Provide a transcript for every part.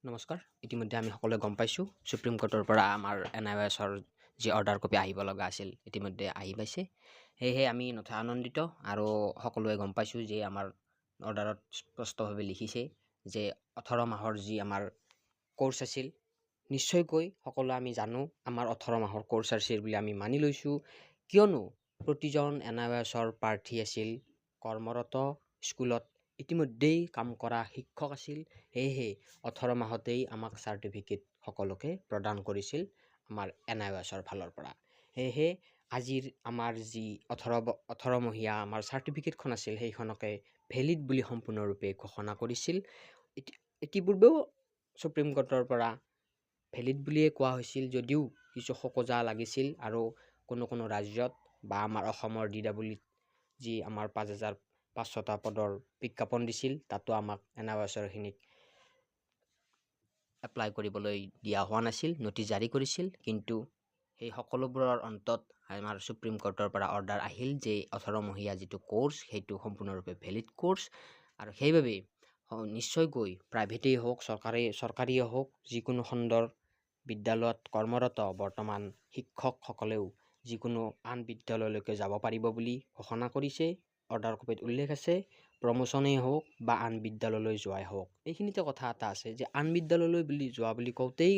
নমস্কাৰ। ইতিমধ্যে আমি সকলোৱে গম পাইছোঁ সুপ্ৰিম কোৰ্টৰ পৰা আমাৰ NIOSৰ যি অৰ্ডাৰ কপি আহিব লগা আছিল ইতিমধ্যে আহি পাইছে। সেয়েহে আমি নথৈ আনন্দিত আৰু সকলোৱে গম পাইছোঁ যে আমাৰ অৰ্ডাৰত স্পষ্টভাৱে লিখিছে যে 18 মাহৰ যি আমাৰ কোৰ্চ আছিল, নিশ্চয়কৈ সকলোৱে আমি জানো আমাৰ 18 মাহৰ কোৰ্চ আছিল বুলি আমি মানি লৈছোঁ, কিয়নো প্ৰতিজন NIOSৰ প্ৰাৰ্থী আছিল কৰ্মৰত স্কুলত ইতিমধ্যেই কাম কৰা শিক্ষক আছিল। সেয়েহে 18 মাহতেই আমাক চাৰ্টিফিকেট সকলোকে প্ৰদান কৰিছিল আমাৰ NIOSৰ ফালৰ পৰা। সেয়েহে আজিৰ আমাৰ যি 18 মহীয়া আমাৰ চাৰ্টিফিকেটখন আছিল সেইখনকে ভেলিড বুলি সম্পূৰ্ণৰূপে ঘোষণা কৰিছিল। ইতিপূৰ্বেও সুপ্ৰিম কোৰ্টৰ পৰা ভেলিড বুলিয়ে কোৱা হৈছিল, যদিও কিছু খোকোজা লাগিছিল আৰু কোনো ৰাজ্যত বা আমাৰ অসমৰ DWত যি আমাৰ 5,500টা পদৰ বিজ্ঞাপন দিছিল, তাতো আমাক NIOSৰ খিনিক এপ্লাই কৰিবলৈ দিয়া হোৱা নাছিল, নটিচ জাৰি কৰিছিল। কিন্তু সেই সকলোবোৰৰ অন্তত আমাৰ সুপ্ৰিম কোৰ্টৰ পৰা অৰ্ডাৰ আহিল যে 18 মহীয়া যিটো কোৰ্চ সেইটো সম্পূৰ্ণৰূপে ভেলিড কোৰ্চ, আৰু সেইবাবে নিশ্চয়কৈ প্ৰাইভেটেই হওক চৰকাৰীয়ে হওক যিকোনো খণ্ডৰ বিদ্যালয়ত কৰ্মৰত বৰ্তমান শিক্ষকসকলেও যিকোনো আন বিদ্যালয়লৈকে যাব পাৰিব বুলি ঘোষণা কৰিছে। অৰ্ডাৰ কপিত উল্লেখ আছে, প্ৰমোচনেই হওক বা আন বিদ্যালয়লৈ যোৱাই হওক। এইখিনিতে কথা এটা আছে যে আন বিদ্যালয়লৈ যোৱা বুলি কওঁতেই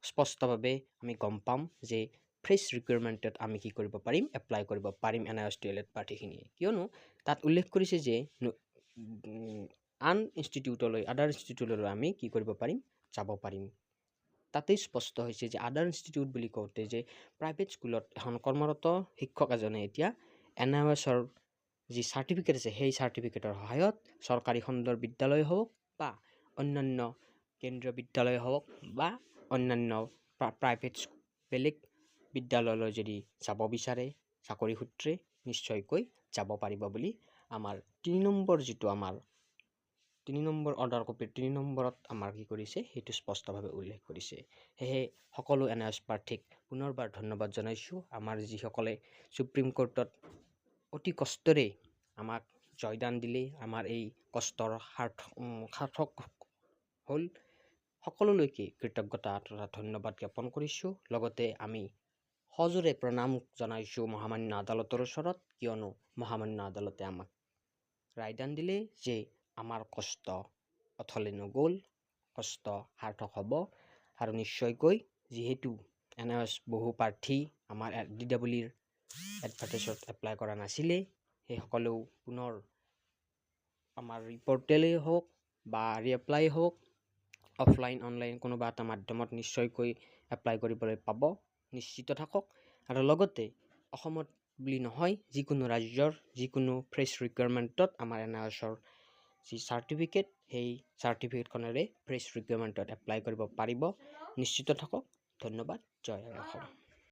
স্পষ্টভাৱে আমি গম পাম যে ফ্ৰেছ ৰিকুৱাৰমেণ্টত আমি কি কৰিব পাৰিম, এপ্লাই কৰিব পাৰিম NIOS DLED প্ৰাৰ্থীখিনিয়ে, কিয়নো তাত উল্লেখ কৰিছে যে আন ইনষ্টিটিউটলৈ আদাৰ ইনষ্টিটিউটলৈ আমি কি কৰিব পাৰিম, যাব পাৰিম। তাতেই স্পষ্ট হৈছে যে আদাৰ ইনষ্টিটিউট বুলি কওঁতে যে প্ৰাইভেট স্কুলত এখন কৰ্মৰত শিক্ষক এজনে এতিয়া NIOSৰ যি চাৰ্টিফিকেট আছে সেই চাৰ্টিফিকেটৰ সহায়ত চৰকাৰী খণ্ডৰ বিদ্যালয় হওক বা অন্যান্য কেন্দ্ৰীয় বিদ্যালয় হওক বা অন্যান্য প্ৰাইভেট বেলেগ বিদ্যালয়লৈ যদি যাব বিচাৰে চাকৰি সূত্ৰে নিশ্চয়কৈ যাব পাৰিব বুলি আমাৰ 3 নম্বৰ অৰ্ডাৰ কপিৰ 3 নম্বৰত আমাৰ কি কৰিছে সেইটো স্পষ্টভাৱে উল্লেখ কৰিছে। সেয়েহে সকলো NIOS প্ৰাৰ্থীক পুনৰবাৰ ধন্যবাদ জনাইছোঁ। আমাৰ যিসকলে সুপ্ৰিম কোৰ্টত অতি কষ্টৰে আমাক জয়দান দিলে, আমাৰ এই কষ্টৰ সাৰ্থক হ'ল, সকলোলৈকে কৃতজ্ঞতা তথা ধন্যবাদ জ্ঞাপন কৰিছোঁ। লগতে আমি সজোৰে প্ৰণাম জনাইছোঁ মহামান্য আদালতৰ ওচৰত, কিয়নো মহামান্য আদালতে আমাক ৰায়দান দিলে যে আমাৰ কষ্ট অথলে নগ'ল, কষ্ট সাৰ্থক হ'ব। আৰু নিশ্চয়কৈ যিহেতু NIOS বহু প্ৰাৰ্থী আমাৰ DWৰ এডভাৰ্টাইজত এপ্লাই কৰা নাছিলে, সেইসকলেও পুনৰ আমাৰ ৰিপৰ্টেলেই হওক বা ৰিএপ্লাই হওক অফলাইন অনলাইন কোনোবা এটা মাধ্যমত নিশ্চয়কৈ এপ্লাই কৰিবলৈ পাব, নিশ্চিত থাকক। আৰু লগতে অসমত বুলি নহয়, যিকোনো ৰাজ্যৰ যিকোনো ফ্ৰেছ ৰিকুৱাৰমেণ্টত আমাৰ NIOSৰ যি চাৰ্টিফিকেট সেই চাৰ্টিফিকেটখনেৰে ফ্ৰেছ ৰিকুৱাৰমেণ্টত এপ্লাই কৰিব পাৰিব, নিশ্চিত থাকক। ধন্যবাদ। জয় অসম।